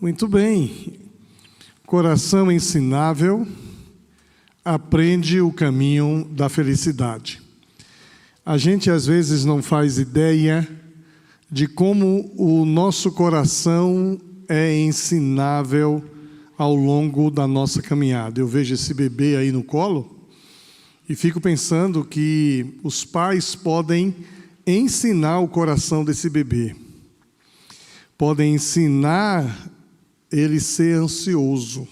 Muito bem. Coração ensinável aprende o caminho da felicidade. A gente às vezes não faz ideia de como o nosso coração é ensinável ao longo da nossa caminhada. Eu vejo esse bebê aí no colo e fico pensando que os pais podem ensinar o coração desse bebê. Podem ensinar ele ser ansioso.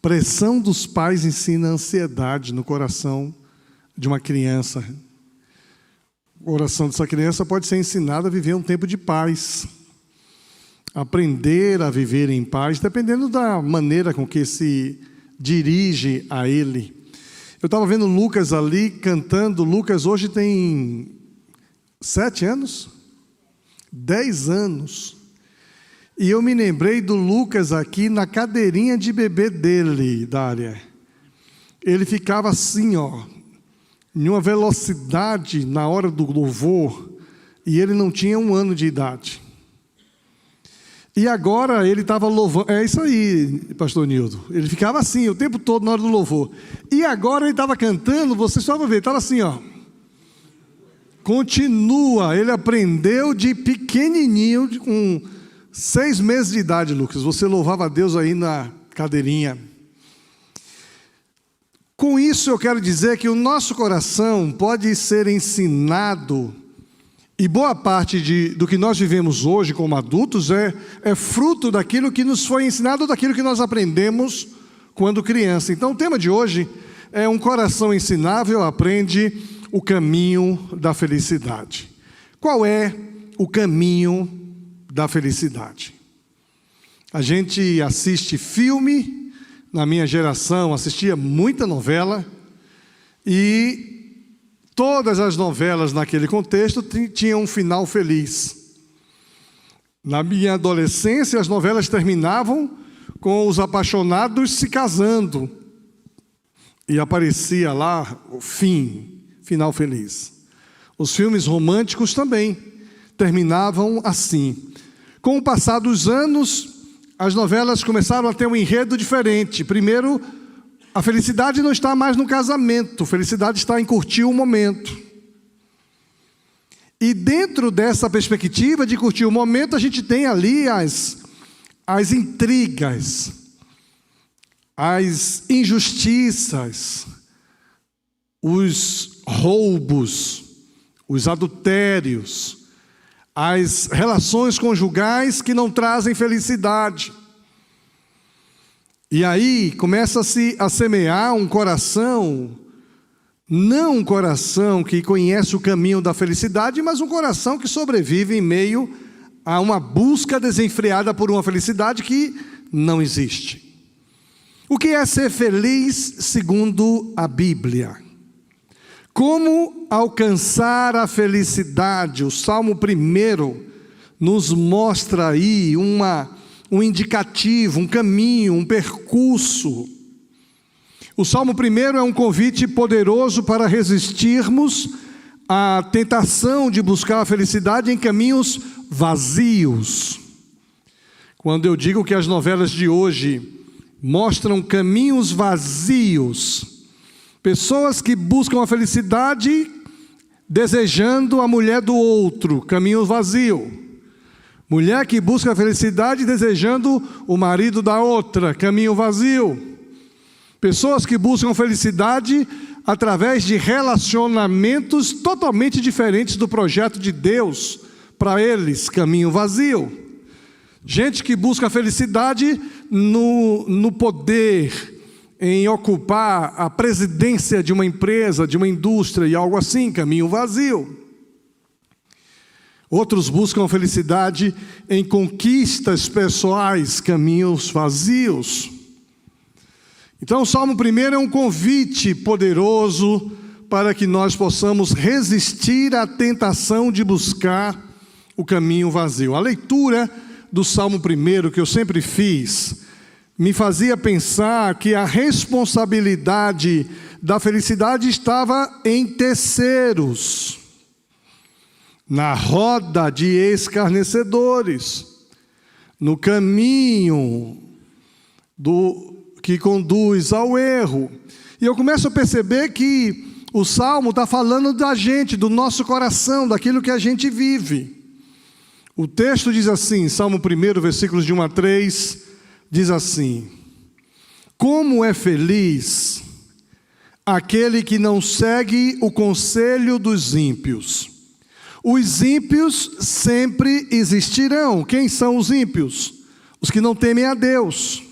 Pressão dos pais ensina ansiedade no coração de uma criança. O coração dessa criança pode ser ensinado a viver um tempo de paz. Aprender a viver em paz, dependendo da maneira com que se dirige a ele. Eu estava vendo Lucas ali cantando. Lucas hoje tem 7 anos? 10 anos. E eu me lembrei do Lucas aqui na cadeirinha de bebê dele, Dária. Ele ficava assim, em uma velocidade na hora do louvor, e ele não tinha 1 ano de idade. E agora ele estava louvando, é isso aí, pastor Nildo. Ele ficava assim o tempo todo na hora do louvor. E agora ele estava cantando, você só vai ver, estava assim, Continua, ele aprendeu de pequenininho, com 6 meses de idade, Lucas. Você louvava a Deus aí na cadeirinha. Com isso eu quero dizer que o nosso coração pode ser ensinado, e boa parte do que nós vivemos hoje como adultos é fruto daquilo que nos foi ensinado, daquilo que nós aprendemos quando criança. Então o tema de hoje é um coração ensinável aprende o caminho da felicidade. Qual é o caminho da felicidade? A gente assiste filme, na minha geração assistia muita novela, e todas as novelas naquele contexto tinham um final feliz. Na minha adolescência as novelas terminavam com os apaixonados se casando, e aparecia lá o final feliz. Os filmes românticos também terminavam assim. Com o passar dos anos, as novelas começaram a ter um enredo diferente. Primeiro, a felicidade não está mais no casamento, a felicidade está em curtir o momento. E dentro dessa perspectiva de curtir o momento, a gente tem ali as intrigas, as injustiças, os roubos, os adultérios, as relações conjugais que não trazem felicidade. E aí começa-se a semear um coração, não um coração que conhece o caminho da felicidade, mas um coração que sobrevive em meio a uma busca desenfreada por uma felicidade que não existe. O que é ser feliz segundo a Bíblia? Como alcançar a felicidade? O Salmo 1 nos mostra aí um indicativo, um caminho, um percurso. O Salmo 1 é um convite poderoso para resistirmos à tentação de buscar a felicidade em caminhos vazios. Quando eu digo que as novelas de hoje mostram caminhos vazios, pessoas que buscam a felicidade desejando a mulher do outro, caminho vazio. Mulher que busca a felicidade desejando o marido da outra, caminho vazio. Pessoas que buscam felicidade através de relacionamentos totalmente diferentes do projeto de Deus para eles, caminho vazio. Gente que busca a felicidade no poder, em ocupar a presidência de uma empresa, de uma indústria e algo assim, caminho vazio. Outros buscam felicidade em conquistas pessoais, caminhos vazios. Então o Salmo 1 é um convite poderoso para que nós possamos resistir à tentação de buscar o caminho vazio. A leitura do Salmo 1 que eu sempre fiz me fazia pensar que a responsabilidade da felicidade estava em terceiros, na roda de escarnecedores, no caminho que conduz ao erro. E eu começo a perceber que o Salmo está falando da gente, do nosso coração, daquilo que a gente vive. O texto diz assim, Salmo 1, versículos de 1 a 3, diz assim: como é feliz aquele que não segue o conselho dos ímpios. Os ímpios sempre existirão. Quem são os ímpios? Os que não temem a Deus.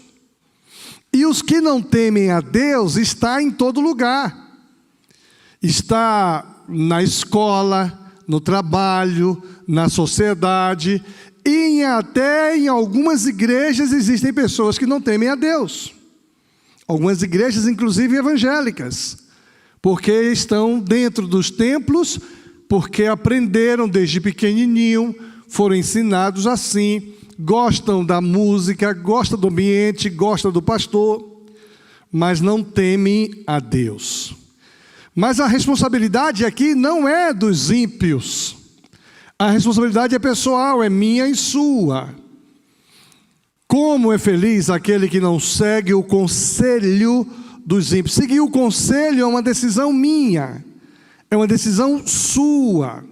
E os que não temem a Deus está em todo lugar. Está na escola, no trabalho, na sociedade, e até em algumas igrejas existem pessoas que não temem a Deus. Algumas igrejas, inclusive evangélicas, porque estão dentro dos templos, porque aprenderam desde pequenininho, foram ensinados assim, gostam da música, gostam do ambiente, gostam do pastor, mas não temem a Deus. Mas a responsabilidade aqui não é dos ímpios. A responsabilidade é pessoal, é minha e sua. Como é feliz aquele que não segue o conselho dos ímpios. Seguir o conselho é uma decisão minha, é uma decisão sua.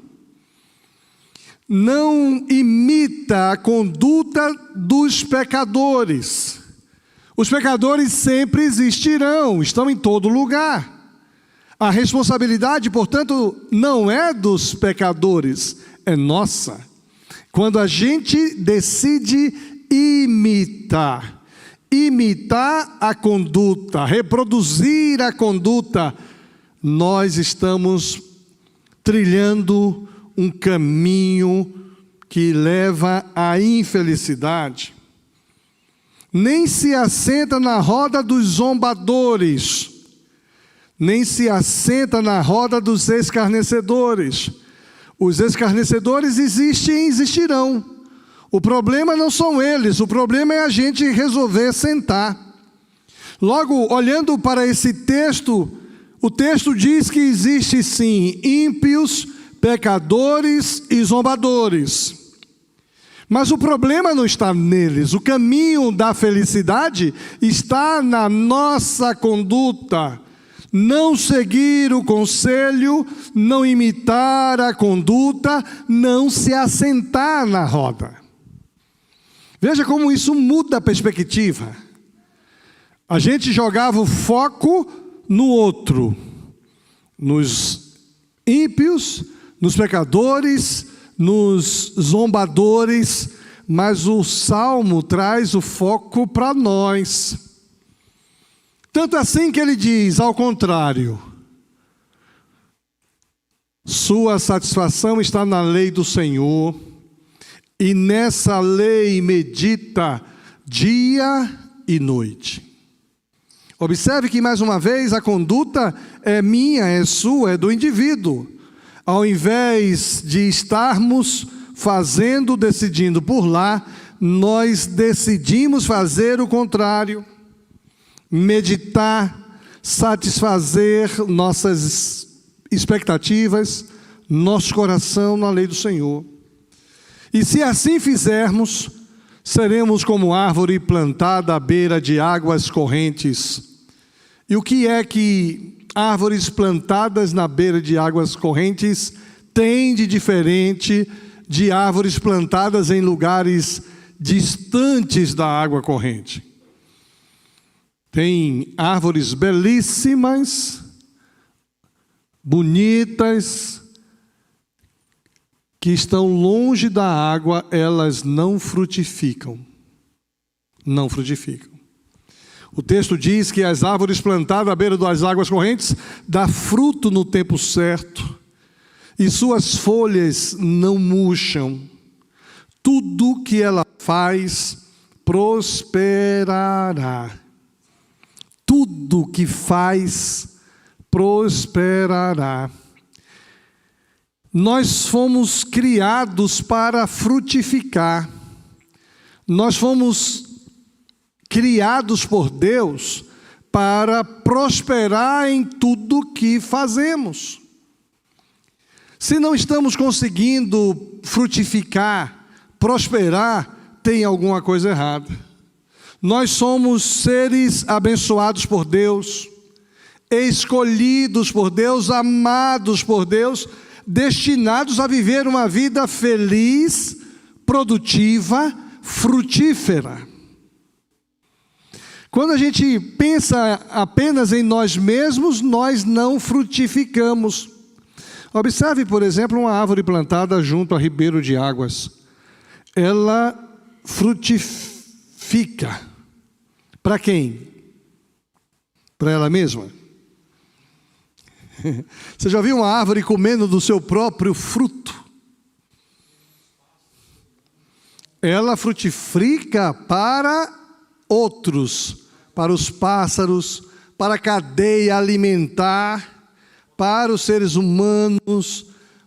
Não imita a conduta dos pecadores. Os pecadores sempre existirão, estão em todo lugar. A responsabilidade, portanto, não é dos pecadores, é nossa. Quando a gente decide imitar a conduta, reproduzir a conduta, nós estamos trilhando um caminho que leva à infelicidade. Nem se assenta na roda dos zombadores, nem se assenta na roda dos escarnecedores. Os escarnecedores existem e existirão. O problema não são eles, o problema é a gente resolver sentar. Logo, olhando para esse texto, o texto diz que existe sim ímpios, pecadores e zombadores. Mas o problema não está neles, o caminho da felicidade está na nossa conduta. Não seguir o conselho, não imitar a conduta, não se assentar na roda. Veja como isso muda a perspectiva. A gente jogava o foco no outro, nos ímpios, nos pecadores, nos zombadores, mas o Salmo traz o foco para nós. Tanto assim que ele diz, ao contrário, sua satisfação está na lei do Senhor, e nessa lei medita dia e noite. Observe que, mais uma vez, a conduta é minha, é sua, é do indivíduo. Ao invés de estarmos fazendo, decidindo por lá, nós decidimos fazer o contrário. Meditar, satisfazer nossas expectativas, nosso coração na lei do Senhor. E se assim fizermos, seremos como árvore plantada à beira de águas correntes. E o que é que árvores plantadas na beira de águas correntes têm de diferente de árvores plantadas em lugares distantes da água corrente? Tem árvores belíssimas, bonitas, que estão longe da água, elas não frutificam. Não frutificam. O texto diz que as árvores plantadas à beira das águas correntes dão fruto no tempo certo, e suas folhas não murcham. Tudo que ela faz prosperará. Tudo que faz prosperará. Nós fomos criados para frutificar. Nós fomos criados por Deus para prosperar em tudo que fazemos. Se não estamos conseguindo frutificar, prosperar, tem alguma coisa errada. Nós somos seres abençoados por Deus, escolhidos por Deus, amados por Deus, destinados a viver uma vida feliz, produtiva, frutífera. Quando a gente pensa apenas em nós mesmos, nós não frutificamos. Observe, por exemplo, uma árvore plantada junto a ribeiro de águas. Ela frutifica. Para quem? Para ela mesma? Você já viu uma árvore comendo do seu próprio fruto? Ela frutifica para outros, para os pássaros, para a cadeia alimentar, para os seres humanos,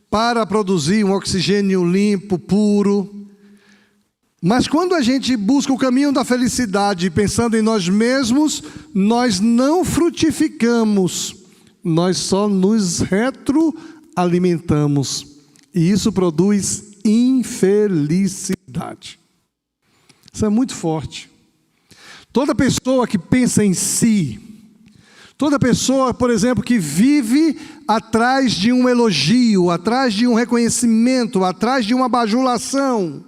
para produzir um oxigênio limpo, puro. Mas quando a gente busca o caminho da felicidade pensando em nós mesmos, nós não frutificamos, nós só nos retroalimentamos. E isso produz infelicidade. Isso é muito forte. Toda pessoa que pensa em si, toda pessoa, por exemplo, que vive atrás de um elogio, atrás de um reconhecimento, atrás de uma bajulação,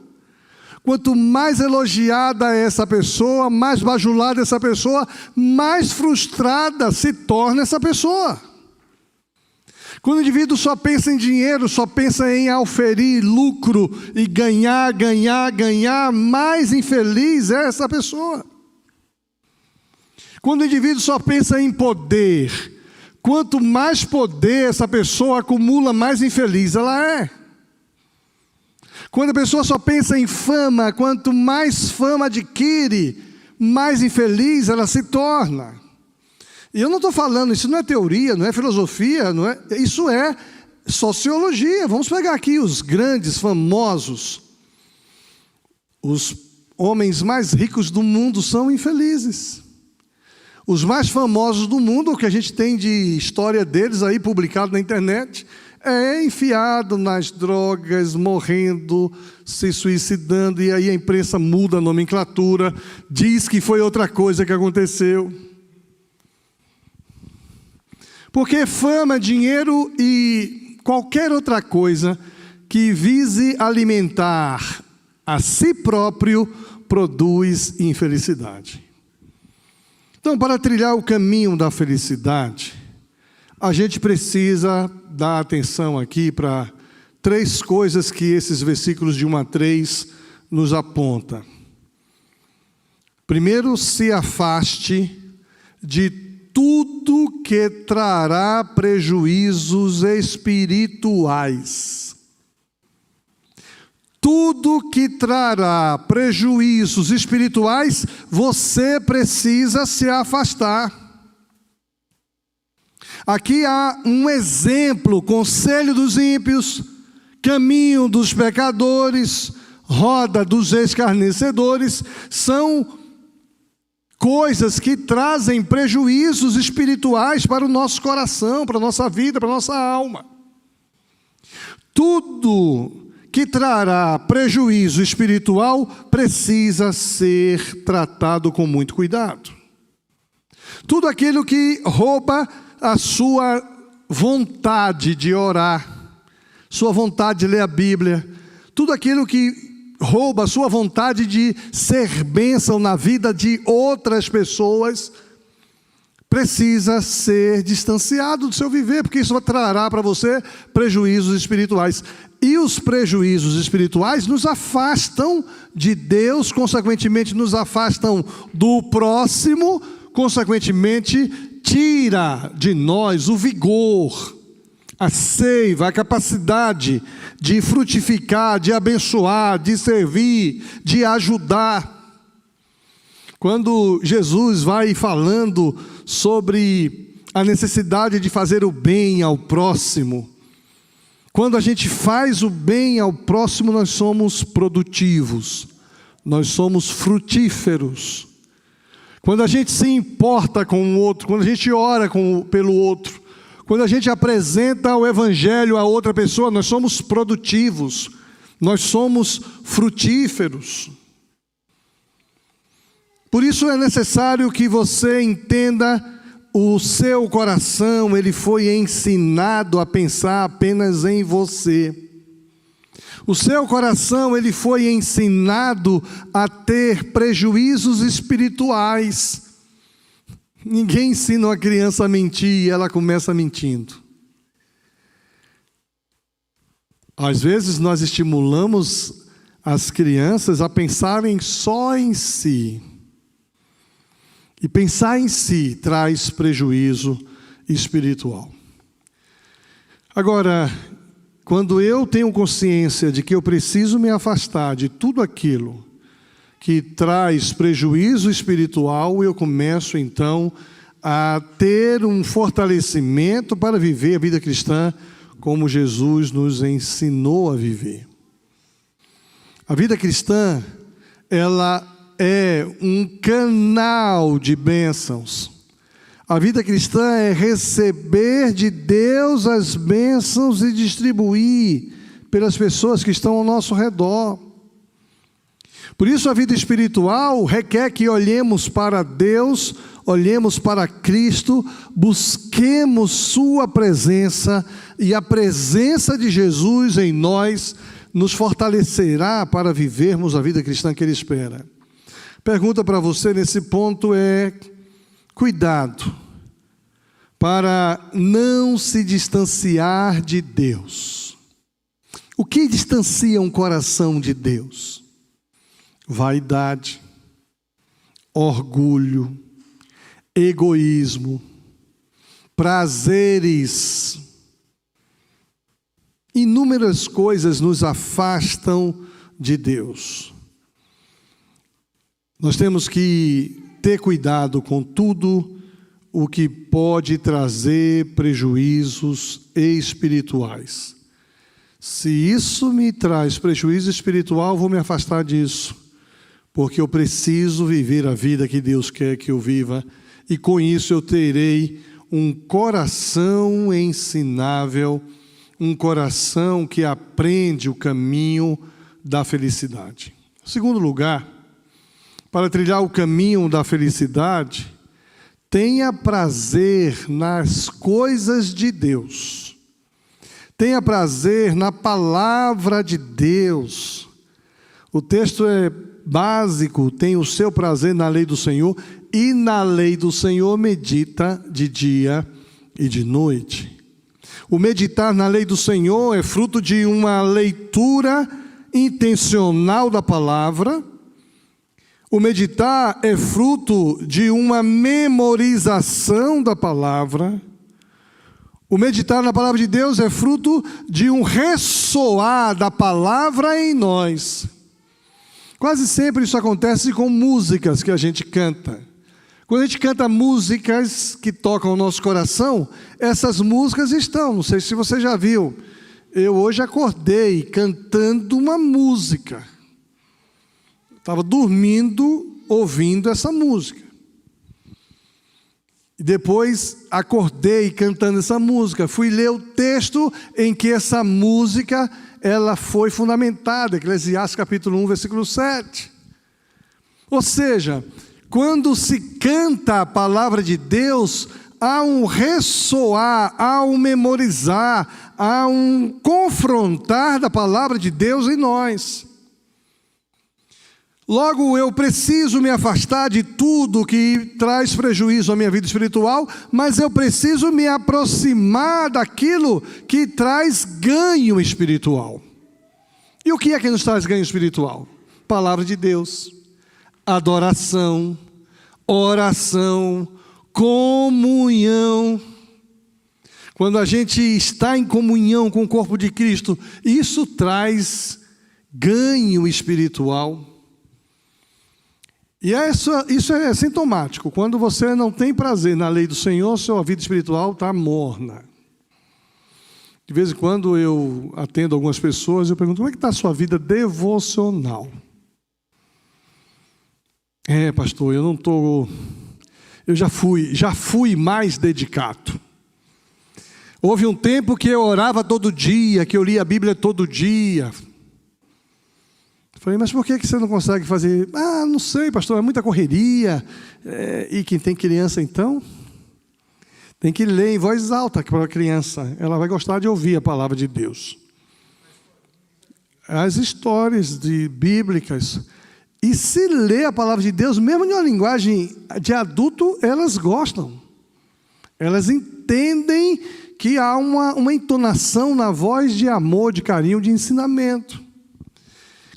quanto mais elogiada é essa pessoa, mais bajulada essa pessoa, mais frustrada se torna essa pessoa. Quando o indivíduo só pensa em dinheiro, só pensa em auferir lucro e ganhar, mais infeliz é essa pessoa. Quando o indivíduo só pensa em poder, quanto mais poder essa pessoa acumula, mais infeliz ela é. Quando a pessoa só pensa em fama, quanto mais fama adquire, mais infeliz ela se torna. E eu não estou falando, isso não é teoria, não é filosofia, não é, isso é sociologia. Vamos pegar aqui os grandes, famosos. Os homens mais ricos do mundo são infelizes. Os mais famosos do mundo, o que a gente tem de história deles aí publicado na internet, é enfiado nas drogas, morrendo, se suicidando, e aí a imprensa muda a nomenclatura, diz que foi outra coisa que aconteceu. Porque fama, dinheiro e qualquer outra coisa que vise alimentar a si próprio produz infelicidade. Então, para trilhar o caminho da felicidade, a gente precisa dar atenção aqui para 3 coisas que esses versículos de 1 a 3 nos apontam. Primeiro, se afaste de tudo que trará prejuízos espirituais. Tudo que trará prejuízos espirituais, você precisa se afastar. Aqui há um exemplo: conselho dos ímpios, caminho dos pecadores, roda dos escarnecedores, são coisas que trazem prejuízos espirituais para o nosso coração, para a nossa vida, para a nossa alma. Tudo que trará prejuízo espiritual precisa ser tratado com muito cuidado. Tudo aquilo que rouba a sua vontade de orar, sua vontade de ler a Bíblia, tudo aquilo que rouba a sua vontade de ser bênção na vida de outras pessoas, precisa ser distanciado do seu viver, porque isso trará para você prejuízos espirituais. E os prejuízos espirituais nos afastam de Deus, consequentemente nos afastam do próximo, consequentemente tira de nós o vigor, a seiva, a capacidade de frutificar, de abençoar, de servir, de ajudar. Quando Jesus vai falando sobre a necessidade de fazer o bem ao próximo, quando a gente faz o bem ao próximo, nós somos produtivos, nós somos frutíferos. Quando a gente se importa com o outro, quando a gente ora pelo outro, quando a gente apresenta o Evangelho a outra pessoa, nós somos produtivos, nós somos frutíferos. Por isso é necessário que você entenda o seu coração, ele foi ensinado a pensar apenas em você. O seu coração, ele foi ensinado a ter prejuízos espirituais. Ninguém ensina uma criança a mentir e ela começa mentindo. Às vezes nós estimulamos as crianças a pensarem só em si. E pensar em si traz prejuízo espiritual. Agora, quando eu tenho consciência de que eu preciso me afastar de tudo aquilo que traz prejuízo espiritual, eu começo então a ter um fortalecimento para viver a vida cristã como Jesus nos ensinou a viver. A vida cristã, ela é um canal de bênçãos. A vida cristã é receber de Deus as bênçãos e distribuir pelas pessoas que estão ao nosso redor. Por isso a vida espiritual requer que olhemos para Deus, olhemos para Cristo, busquemos sua presença, e a presença de Jesus em nós nos fortalecerá para vivermos a vida cristã que Ele espera. Pergunta para você nesse ponto é: cuidado para não se distanciar de Deus. O que distancia um coração de Deus? Vaidade, orgulho, egoísmo, prazeres. Inúmeras coisas nos afastam de Deus. Nós temos que ter cuidado com tudo o que pode trazer prejuízos espirituais. Se isso me traz prejuízo espiritual, vou me afastar disso, porque eu preciso viver a vida que Deus quer que eu viva, e com isso eu terei um coração ensinável, um coração que aprende o caminho da felicidade. Em segundo lugar, para trilhar o caminho da felicidade, tenha prazer nas coisas de Deus. Tenha prazer na palavra de Deus. O texto é básico: tem o seu prazer na lei do Senhor, e na lei do Senhor medita de dia e de noite. O meditar na lei do Senhor é fruto de uma leitura intencional da palavra. O meditar é fruto de uma memorização da palavra. O meditar na palavra de Deus é fruto de um ressoar da palavra em nós. Quase sempre isso acontece com músicas que a gente canta. Quando a gente canta músicas que tocam o nosso coração, essas músicas estão, não sei se você já viu, eu hoje acordei cantando uma música. Estava dormindo, ouvindo essa música. E depois acordei cantando essa música. Fui ler o texto em que essa música ela foi fundamentada, Eclesiastes capítulo 1, versículo 7. Ou seja, quando se canta a palavra de Deus, há um ressoar, há um memorizar, há um confrontar da palavra de Deus em nós. Logo, eu preciso me afastar de tudo que traz prejuízo à minha vida espiritual, mas eu preciso me aproximar daquilo que traz ganho espiritual. E o que é que nos traz ganho espiritual? Palavra de Deus, adoração, oração, comunhão. Quando a gente está em comunhão com o corpo de Cristo, isso traz ganho espiritual. E isso é sintomático. Quando você não tem prazer na lei do Senhor, sua vida espiritual está morna. De vez em quando eu atendo algumas pessoas, eu pergunto: como é que está a sua vida devocional? Pastor, eu não estou... Eu já fui mais dedicado. Houve um tempo que eu orava todo dia, que eu lia a Bíblia todo dia. Falei, mas por que você não consegue fazer? Ah, não sei, pastor, é muita correria. E quem tem criança, então, tem que ler em voz alta para a criança. Ela vai gostar de ouvir a palavra de Deus. As histórias bíblicas. E se lê a palavra de Deus, mesmo em uma linguagem de adulto, elas gostam. Elas entendem que há uma entonação na voz de amor, de carinho, de ensinamento.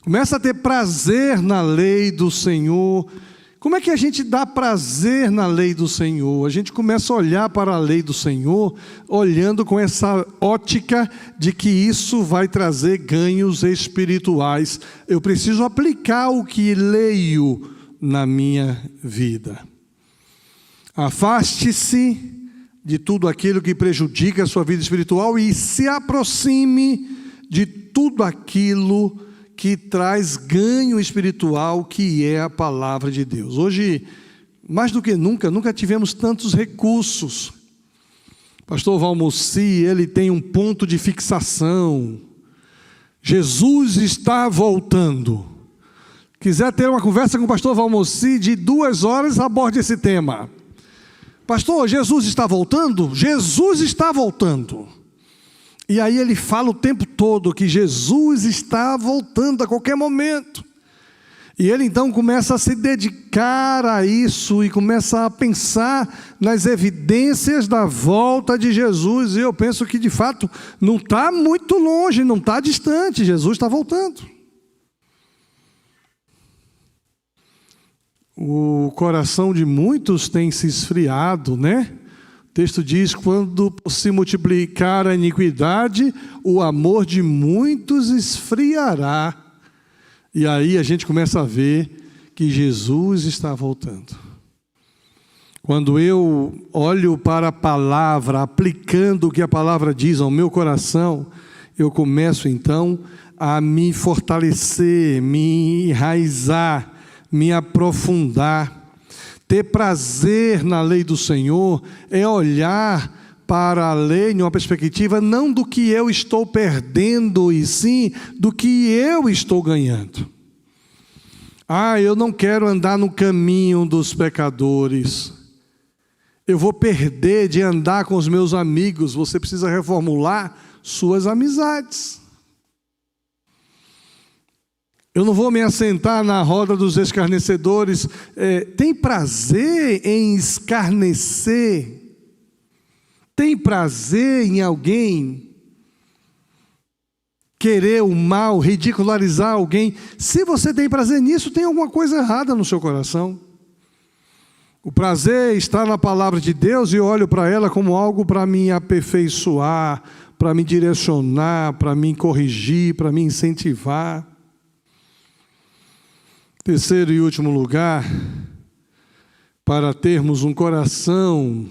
Começa a ter prazer na lei do Senhor. Como é que a gente dá prazer na lei do Senhor? A gente começa a olhar para a lei do Senhor, olhando com essa ótica de que isso vai trazer ganhos espirituais. Eu preciso aplicar o que leio na minha vida. Afaste-se de tudo aquilo que prejudica a sua vida espiritual e se aproxime de tudo aquilo que traz ganho espiritual, que é a palavra de Deus. Hoje, mais do que nunca tivemos tantos recursos. Pastor Valmossi, ele tem um ponto de fixação. Jesus está voltando. Quiser ter uma conversa com o pastor Valmossi de 2 horas, aborde esse tema. Pastor, Jesus está voltando? Jesus está voltando. E aí ele fala o tempo todo que Jesus está voltando a qualquer momento. E ele então começa a se dedicar a isso e começa a pensar nas evidências da volta de Jesus. E eu penso que de fato não está muito longe, não está distante, Jesus está voltando. O coração de muitos tem se esfriado, né? O texto diz, quando se multiplicar a iniquidade, o amor de muitos esfriará. E aí a gente começa a ver que Jesus está voltando. Quando eu olho para a palavra, aplicando o que a palavra diz ao meu coração, eu começo então a me fortalecer, me enraizar, me aprofundar. Ter prazer na lei do Senhor é olhar para a lei em uma perspectiva não do que eu estou perdendo, e sim do que eu estou ganhando. Eu não quero andar no caminho dos pecadores. Eu vou perder de andar com os meus amigos. Você precisa reformular suas amizades. Eu não vou me assentar na roda dos escarnecedores. Tem prazer em escarnecer? Tem prazer em alguém querer o mal, ridicularizar alguém? Se você tem prazer nisso, tem alguma coisa errada no seu coração. O prazer está na palavra de Deus e eu olho para ela como algo para me aperfeiçoar, para me direcionar, para me corrigir, para me incentivar. Terceiro e último lugar, para termos um coração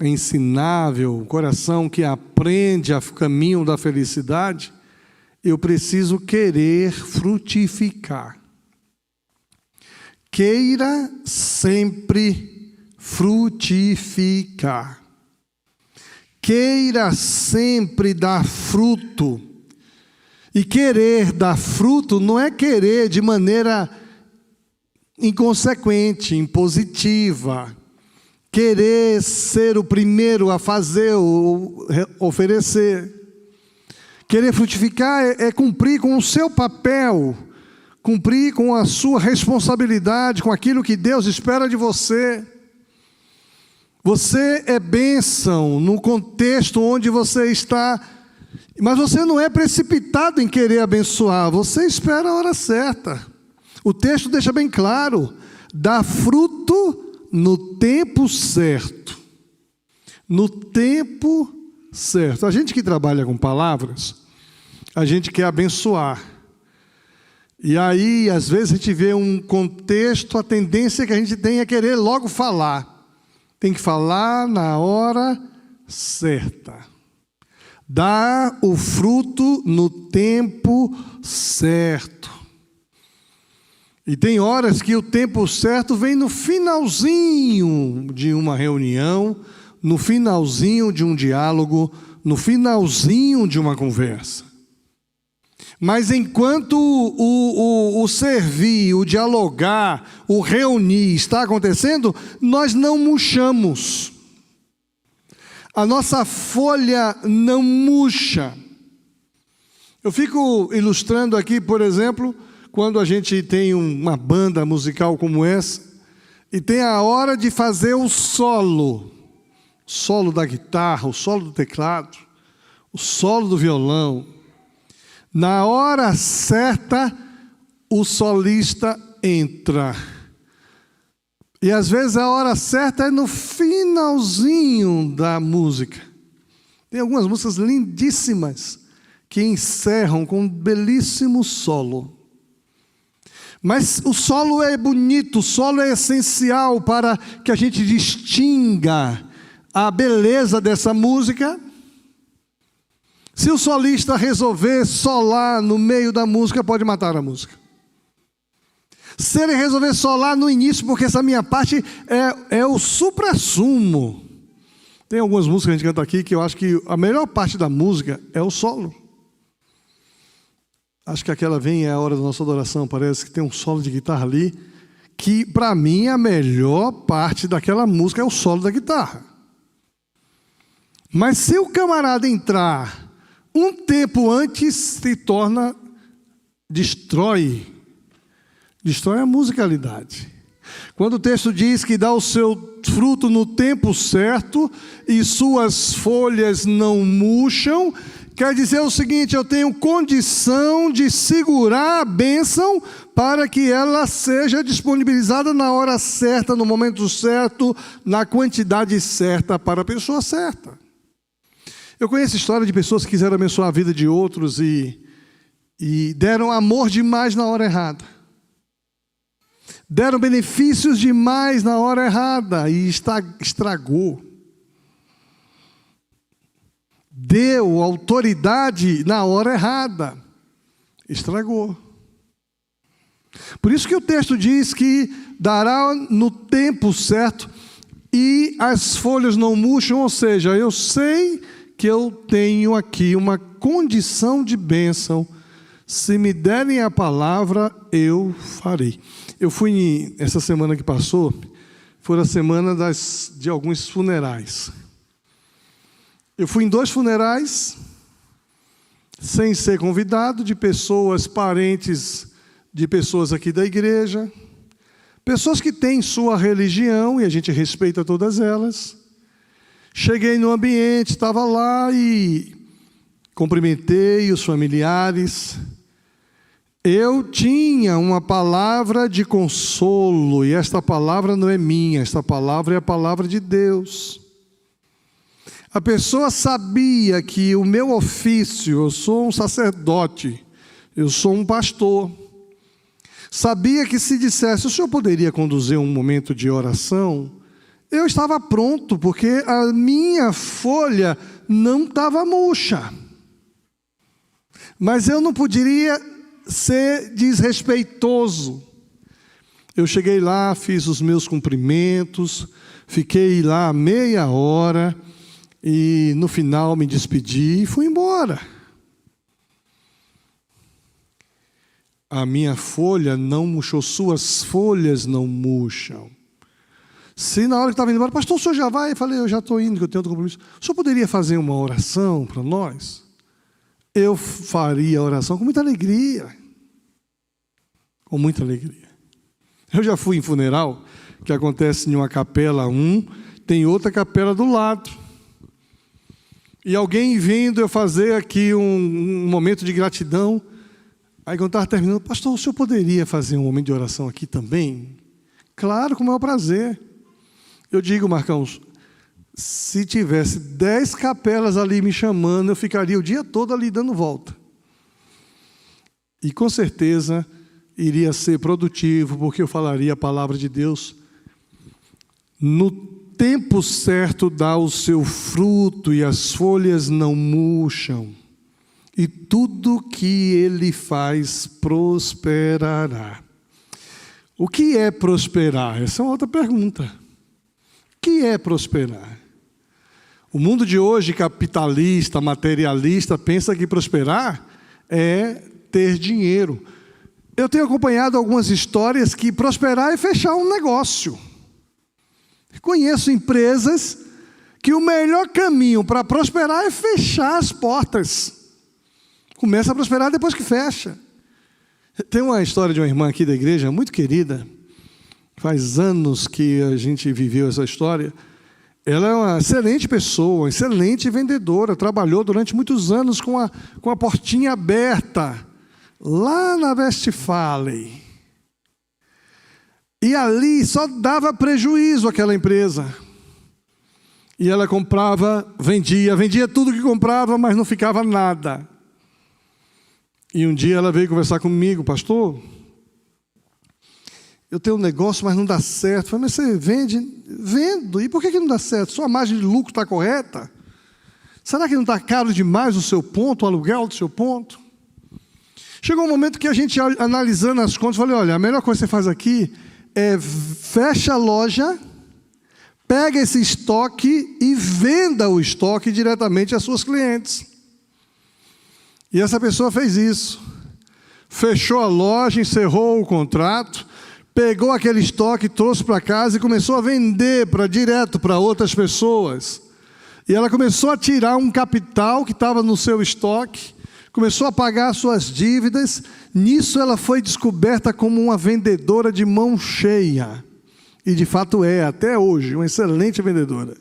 ensinável, um coração que aprende o caminho da felicidade, eu preciso querer frutificar. Queira sempre frutificar. Queira sempre dar fruto. E querer dar fruto não é querer de maneira inconsequente, impositiva. Querer ser o primeiro a fazer ou oferecer. Querer frutificar é cumprir com o seu papel, cumprir com a sua responsabilidade, com aquilo que Deus espera de você. Você é bênção no contexto onde você está. Mas você não é precipitado em querer abençoar, você espera a hora certa. O texto deixa bem claro, dá fruto no tempo certo. No tempo certo. A gente que trabalha com palavras, a gente quer abençoar. E aí, às vezes, a gente vê um contexto, a tendência que a gente tem é querer logo falar. Tem que falar na hora certa. Dá o fruto no tempo certo. E tem horas que o tempo certo vem no finalzinho de uma reunião, no finalzinho de um diálogo, no finalzinho de uma conversa. Mas enquanto o servir, o dialogar, o reunir está acontecendo, nós não murchamos. A nossa folha não murcha. Eu fico ilustrando aqui, por exemplo, quando a gente tem uma banda musical como essa, e tem a hora de fazer o solo da guitarra, o solo do teclado, o solo do violão. Na hora certa, o solista entra. E às vezes a hora certa é no finalzinho da música. Tem algumas músicas lindíssimas que encerram com um belíssimo solo. Mas o solo é bonito, o solo é essencial para que a gente distinga a beleza dessa música. Se o solista resolver solar no meio da música, pode matar a música. Se ele resolver solar no início, porque essa minha parte é o suprassumo. Tem algumas músicas que a gente canta aqui que eu acho que a melhor parte da música é o solo. Acho que aquela vem é a hora da nossa adoração, parece que tem um solo de guitarra ali, que para mim a melhor parte daquela música é o solo da guitarra. Mas se o camarada entrar um tempo antes, se torna, destrói a musicalidade. Quando o texto diz que dá o seu fruto no tempo certo e suas folhas não murcham, quer dizer o seguinte: eu tenho condição de segurar a bênção para que ela seja disponibilizada na hora certa, no momento certo, na quantidade certa, para a pessoa certa. Eu conheço história de pessoas que quiseram abençoar a vida de outros e deram amor demais na hora errada. Deram benefícios demais na hora errada e estragou. Deu autoridade na hora errada, estragou. Por isso que o texto diz que dará no tempo certo e as folhas não murcham, ou seja, eu sei que eu tenho aqui uma condição de bênção. Se me derem a palavra, eu farei. Eu fui, essa semana que passou, foi a semana de alguns funerais. Eu fui em 2 funerais, sem ser convidado, de pessoas, parentes de pessoas aqui da igreja, pessoas que têm sua religião, e a gente respeita todas elas. Cheguei no ambiente, estava lá e cumprimentei os familiares. Eu tinha uma palavra de consolo, e esta palavra não é minha, esta palavra é a palavra de Deus. A pessoa sabia que o meu ofício, eu sou um sacerdote, eu sou um pastor. Sabia que se dissesse, o senhor poderia conduzir um momento de oração? Eu estava pronto, porque a minha folha não estava murcha. Mas eu não poderia ser desrespeitoso. Eu cheguei lá, fiz os meus cumprimentos, fiquei lá meia hora, e no final me despedi e fui embora. A minha folha não murchou, suas folhas não murcham. Se na hora que estava indo embora, pastor, o senhor já vai? Eu falei, eu já estou indo, que eu tenho outro compromisso. O senhor poderia fazer uma oração para nós? Eu faria a oração com muita alegria. Com muita alegria. Eu já fui em funeral, que acontece em uma capela tem outra capela do lado. E alguém vindo eu fazer aqui um momento de gratidão. Aí quando estava terminando, pastor, o senhor poderia fazer um momento de oração aqui também? Claro, com o maior prazer. Eu digo, Marcão, se tivesse 10 capelas ali me chamando, eu ficaria o dia todo ali dando volta. E com certeza iria ser produtivo, porque eu falaria a palavra de Deus. No tempo certo dá o seu fruto e as folhas não murcham. E tudo que ele faz prosperará. O que é prosperar? Essa é uma outra pergunta. O que é prosperar? O mundo de hoje, capitalista, materialista, pensa que prosperar é ter dinheiro. Eu tenho acompanhado algumas histórias que prosperar é fechar um negócio. Conheço empresas que o melhor caminho para prosperar é fechar as portas. Começa a prosperar depois que fecha. Tem uma história de uma irmã aqui da igreja, muito querida. Faz anos que a gente viveu essa história. Ela é uma excelente pessoa, uma excelente vendedora. Trabalhou durante muitos anos com a portinha aberta, lá na Westfalen. E ali só dava prejuízo àquela empresa. E ela comprava, vendia tudo que comprava, mas não ficava nada. E um dia ela veio conversar comigo: pastor, eu tenho um negócio, mas não dá certo. Eu falei: mas você vende? Vendo. E por que não dá certo? Sua margem de lucro está correta? Será que não está caro demais o seu ponto, o aluguel do seu ponto? Chegou um momento que a gente, analisando as contas, falei: olha, a melhor coisa que você faz aqui é fecha a loja, pega esse estoque e venda o estoque diretamente às suas clientes. E essa pessoa fez isso. Fechou a loja, encerrou o contrato, pegou aquele estoque, trouxe para casa e começou a vender direto para outras pessoas. E ela começou a tirar um capital que estava no seu estoque, começou a pagar suas dívidas. Nisso ela foi descoberta como uma vendedora de mão cheia. E de fato é, até hoje, uma excelente vendedora.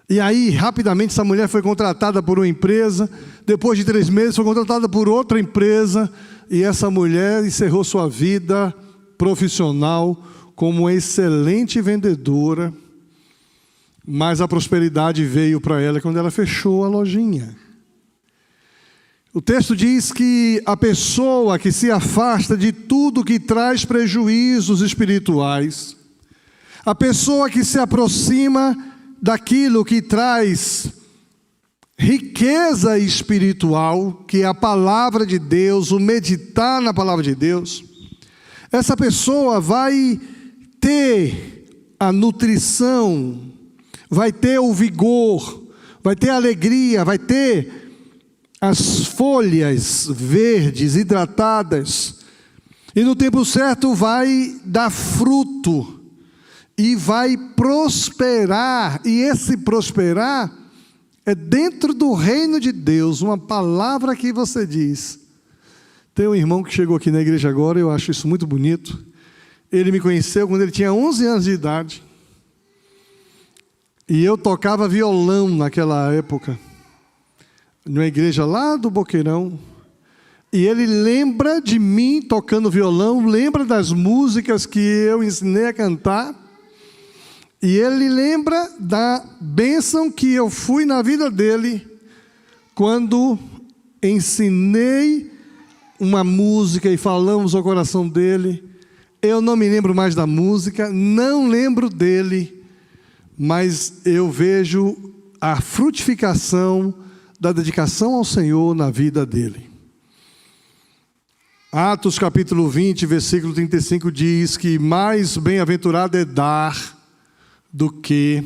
E aí, rapidamente, essa mulher foi contratada por uma empresa. Depois de 3 meses, foi contratada por outra empresa. E essa mulher encerrou sua vida profissional como uma excelente vendedora. Mas a prosperidade veio para ela quando ela fechou a lojinha. O texto diz que a pessoa que se afasta de tudo que traz prejuízos espirituais, a pessoa que se aproxima daquilo que traz riqueza espiritual, que é a palavra de Deus, o meditar na palavra de Deus, essa pessoa vai ter a nutrição, vai ter o vigor, vai ter a alegria, vai ter as folhas verdes, hidratadas, e no tempo certo vai dar fruto, e vai prosperar. E esse prosperar é dentro do reino de Deus, uma palavra que você diz. Tem um irmão que chegou aqui na igreja agora, eu acho isso muito bonito. Ele me conheceu quando ele tinha 11 anos de idade, e eu tocava violão naquela época, numa igreja lá do Boqueirão. E ele lembra de mim tocando violão, lembra das músicas que eu ensinei a cantar, e ele lembra da bênção que eu fui na vida dele quando ensinei uma música e falamos ao coração dele. Eu não me lembro mais da música, não lembro dele, mas eu vejo a frutificação da dedicação ao Senhor na vida dele. Atos capítulo 20, versículo 35 diz que mais bem-aventurado é dar do que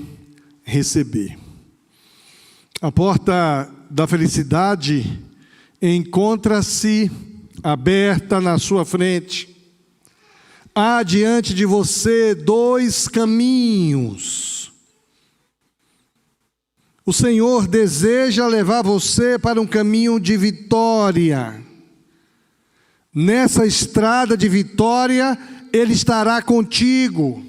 receber. A porta da felicidade encontra-se aberta na sua frente. Há diante de você 2 caminhos. O Senhor deseja levar você para um caminho de vitória. Nessa estrada de vitória, Ele estará contigo.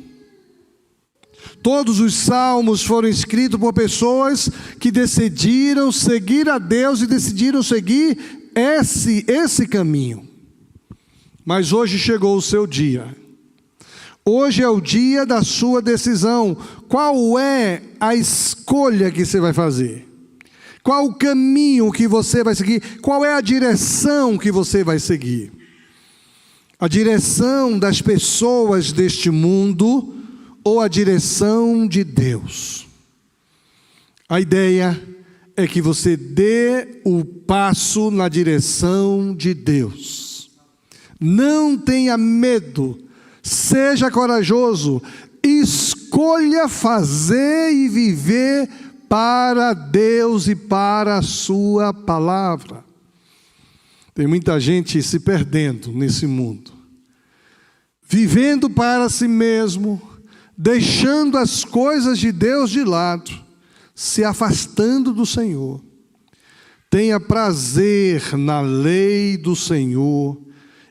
Todos os salmos foram escritos por pessoas que decidiram seguir a Deus e decidiram seguir esse caminho. Mas hoje chegou o seu dia. Hoje é o dia da sua decisão. Qual é a escolha que você vai fazer? Qual o caminho que você vai seguir? Qual é a direção que você vai seguir? A direção das pessoas deste mundo ou a direção de Deus? A ideia é que você dê o passo na direção de Deus. Não tenha medo, seja corajoso, escolha fazer e viver para Deus e para a sua palavra. Tem muita gente se perdendo nesse mundo, vivendo para si mesmo, deixando as coisas de Deus de lado, se afastando do Senhor. Tenha prazer na lei do Senhor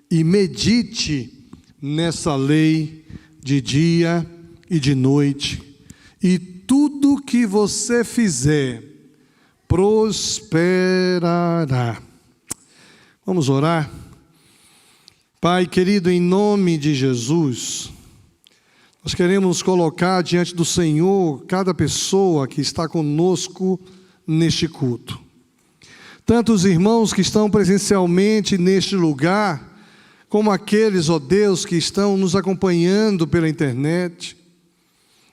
e medite nessa lei de dia e de noite, e tudo que você fizer prosperará. Vamos orar? Pai querido, em nome de Jesus, nós queremos colocar diante do Senhor cada pessoa que está conosco neste culto. Tanto os irmãos que estão presencialmente neste lugar, como aqueles, ó Deus, que estão nos acompanhando pela internet.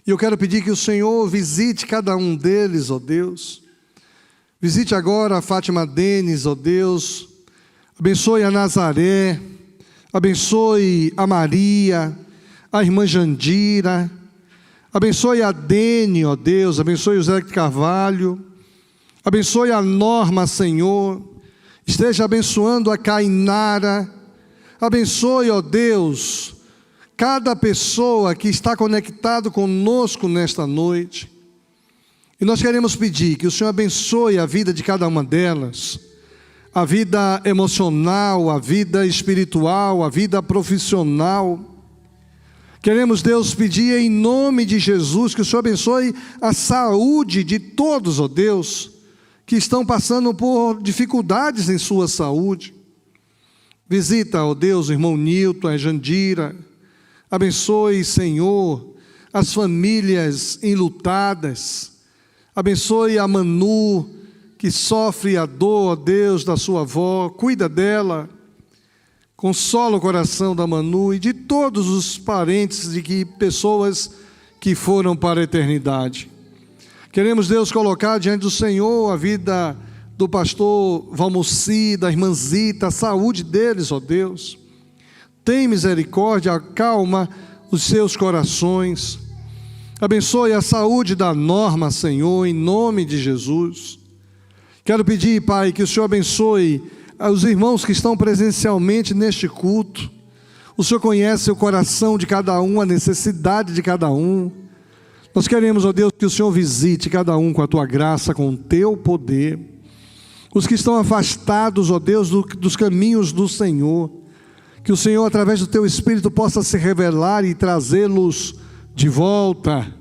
E eu quero pedir que o Senhor visite cada um deles, ó Deus. Visite agora a Fátima Denis, ó Deus. Abençoe a Nazaré, abençoe a Maria, a irmã Jandira, abençoe a Dene, ó Deus, abençoe o Zé de Carvalho, abençoe a Norma, Senhor, esteja abençoando a Cainara, abençoe, ó Deus, cada pessoa que está conectado conosco nesta noite, e nós queremos pedir que o Senhor abençoe a vida de cada uma delas, a vida emocional, a vida espiritual, a vida profissional. Queremos, Deus, pedir em nome de Jesus que o Senhor abençoe a saúde de todos, ó Deus, que estão passando por dificuldades em sua saúde. Visita, ó Deus, o irmão Nilton, a Jandira. Abençoe, Senhor, as famílias enlutadas. Abençoe a Manu, que sofre a dor, ó Deus, da sua avó, cuida dela, consola o coração da Manu e de todos os parentes de pessoas que foram para a eternidade. Queremos, Deus, colocar diante do Senhor a vida do pastor Valmoci, da irmã Zita, a saúde deles, ó Deus. Tem misericórdia, acalma os seus corações. Abençoe a saúde da Norma, Senhor, em nome de Jesus. Quero pedir, Pai, que o Senhor abençoe os irmãos que estão presencialmente neste culto. O Senhor conhece o coração de cada um, a necessidade de cada um. Nós queremos, ó Deus, que o Senhor visite cada um com a Tua graça, com o Teu poder. Os que estão afastados, ó Deus, dos caminhos do Senhor. Que o Senhor, através do Teu Espírito, possa se revelar e trazê-los de volta.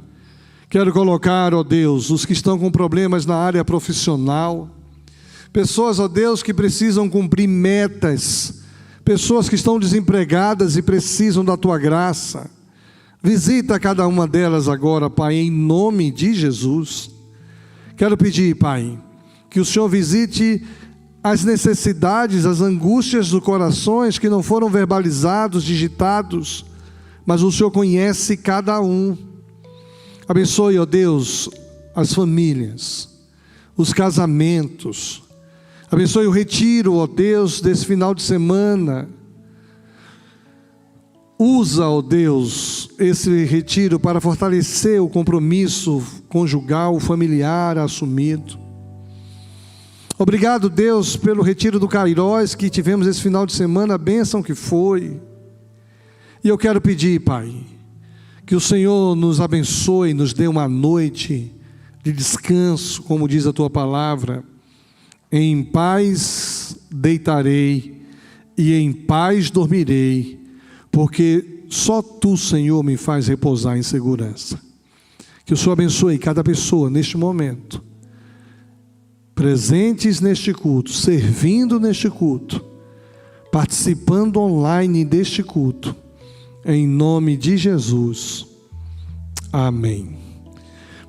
Quero colocar, ó Deus, os que estão com problemas na área profissional, pessoas, ó Deus, que precisam cumprir metas, pessoas que estão desempregadas e precisam da Tua graça. Visita cada uma delas agora, Pai, em nome de Jesus. Quero pedir, Pai, que o Senhor visite as necessidades, as angústias dos corações que não foram verbalizados, digitados, mas o Senhor conhece cada um. Abençoe, ó Deus, as famílias, os casamentos. Abençoe o retiro, ó Deus, desse final de semana. Usa, ó Deus, esse retiro para fortalecer o compromisso conjugal, familiar assumido. Obrigado, Deus, pelo retiro do Cairós que tivemos esse final de semana, a bênção que foi. E eu quero pedir, Pai, que o Senhor nos abençoe, nos dê uma noite de descanso, como diz a Tua palavra. Em paz deitarei e em paz dormirei, porque só Tu, Senhor, me faz repousar em segurança. Que o Senhor abençoe cada pessoa neste momento, presentes neste culto, servindo neste culto, participando online deste culto. Em nome de Jesus. Amém.